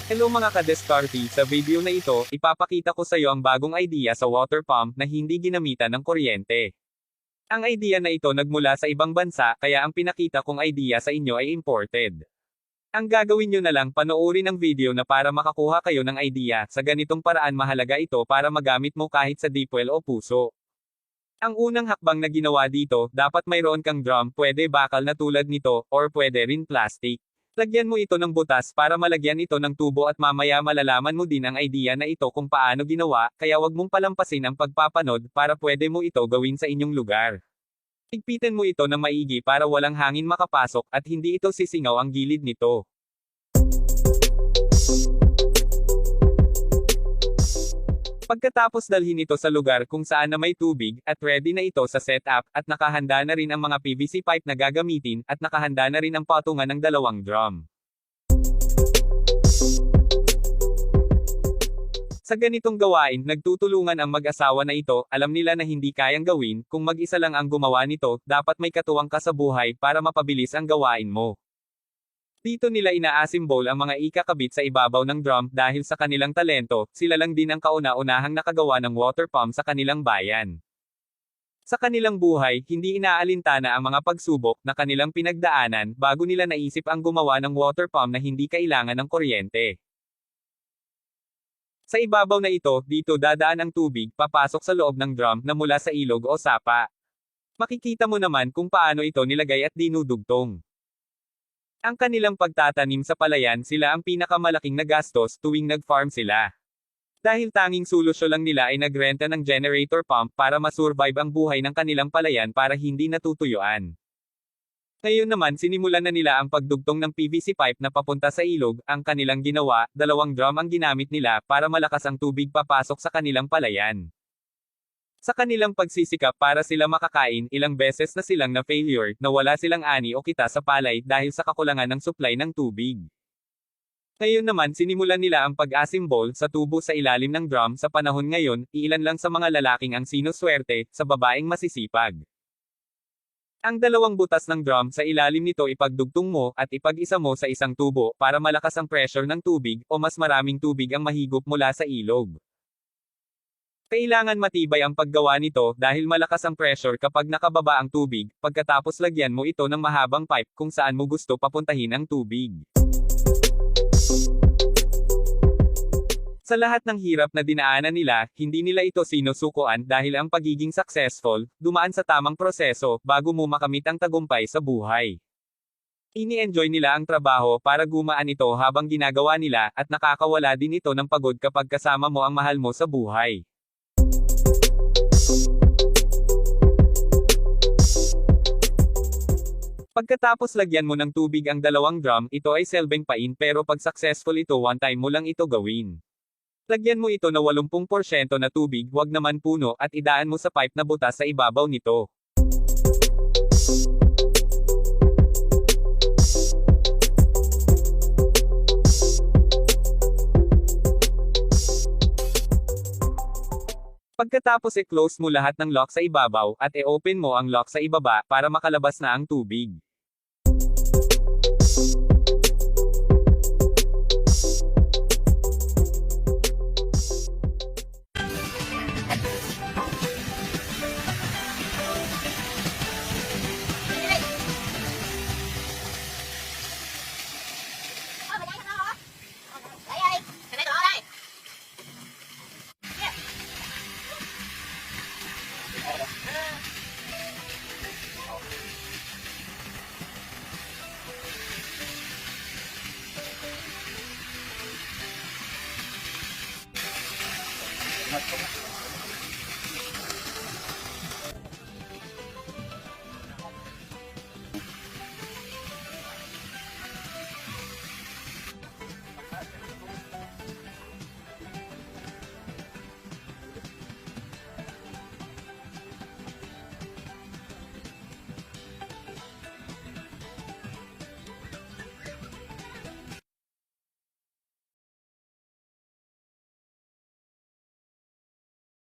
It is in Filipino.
Hello mga ka-Descarty, sa video na ito, ipapakita ko sa iyo ang bagong idea sa water pump na hindi ginamitan ng kuryente. Ang idea na ito nagmula sa ibang bansa, kaya ang pinakita kong idea sa inyo ay imported. Ang gagawin nyo na lang panoorin ang video na para makakuha kayo ng idea, sa ganitong paraan mahalaga ito para magamit mo kahit sa deep well o puso. Ang unang hakbang na ginawa dito, dapat mayroon kang drum, pwede bakal na tulad nito, or pwede rin plastic. Lagyan mo ito ng butas para malagyan ito ng tubo at mamaya malalaman mo din ang idea na ito kung paano ginawa, kaya wag mong palampasin ang pagpapanod para pwede mo ito gawin sa inyong lugar. Higpitin mo ito ng maigi para walang hangin makapasok at hindi ito sisingaw ang gilid nito. Pagkatapos dalhin ito sa lugar kung saan na may tubig, at ready na ito sa setup, at nakahanda na rin ang mga PVC pipe na gagamitin, at nakahanda na rin ang patungan ng dalawang drum. Sa ganitong gawain, nagtutulungan ang mag-asawa na ito, alam nila na hindi kayang gawin, kung mag-isa lang ang gumawa nito, dapat may katuwang ka sa buhay para mapabilis ang gawain mo. Dito nila ina-assemble ang mga ikakabit sa ibabaw ng drum dahil sa kanilang talento, sila lang din ang kauna-unahang nakagawa ng water pump sa kanilang bayan. Sa kanilang buhay, hindi inaalintana ang mga pagsubok na kanilang pinagdaanan bago nila naisip ang gumawa ng water pump na hindi kailangan ng kuryente. Sa ibabaw na ito, dito dadaan ang tubig papasok sa loob ng drum na mula sa ilog o sapa. Makikita mo naman kung paano ito nilagay at dinudugtong. Ang kanilang pagtatanim sa palayan sila ang pinakamalaking nagastos tuwing nag-farm sila. Dahil tanging solusyon lang nila ay nagrenta ng generator pump para masurvive ang buhay ng kanilang palayan para hindi natutuyuan. Ngayon naman sinimulan na nila ang pagdugtong ng PVC pipe na papunta sa ilog, ang kanilang ginawa, dalawang drum ang ginamit nila para malakas ang tubig papasok sa kanilang palayan. Sa kanilang pagsisikap para sila makakain, ilang beses na silang na-failure, na wala silang ani o kita sa palay dahil sa kakulangan ng supply ng tubig. Ngayon naman sinimulan nila ang pag-assemble sa tubo sa ilalim ng drum sa panahon ngayon, iilan lang sa mga lalaking ang sinuswerte, sa babaeng masisipag. Ang dalawang butas ng drum sa ilalim nito ipagdugtong mo, at ipag-isa mo sa isang tubo, para malakas ang pressure ng tubig, o mas maraming tubig ang mahigop mula sa ilog. Kailangan matibay ang paggawa nito dahil malakas ang pressure kapag nakababa ang tubig, pagkatapos lagyan mo ito ng mahabang pipe kung saan mo gusto papuntahin ang tubig. Sa lahat ng hirap na dinaanan nila, hindi nila ito sinusukuan dahil ang pagiging successful, dumaan sa tamang proseso, bago mo makamit ang tagumpay sa buhay. Ini-enjoy nila ang trabaho para gumaan ito habang ginagawa nila, at nakakawala din ito ng pagod kapag kasama mo ang mahal mo sa buhay. Pagkatapos lagyan mo ng tubig ang dalawang drum, ito ay self-pain pero pag successful ito one time mo lang ito gawin. Lagyan mo ito na 80% na tubig, wag naman puno, at idaan mo sa pipe na butas sa ibabaw nito. Pagkatapos i-close mo lahat ng lock sa ibabaw, at i-open mo ang lock sa ibaba, para makalabas na ang tubig.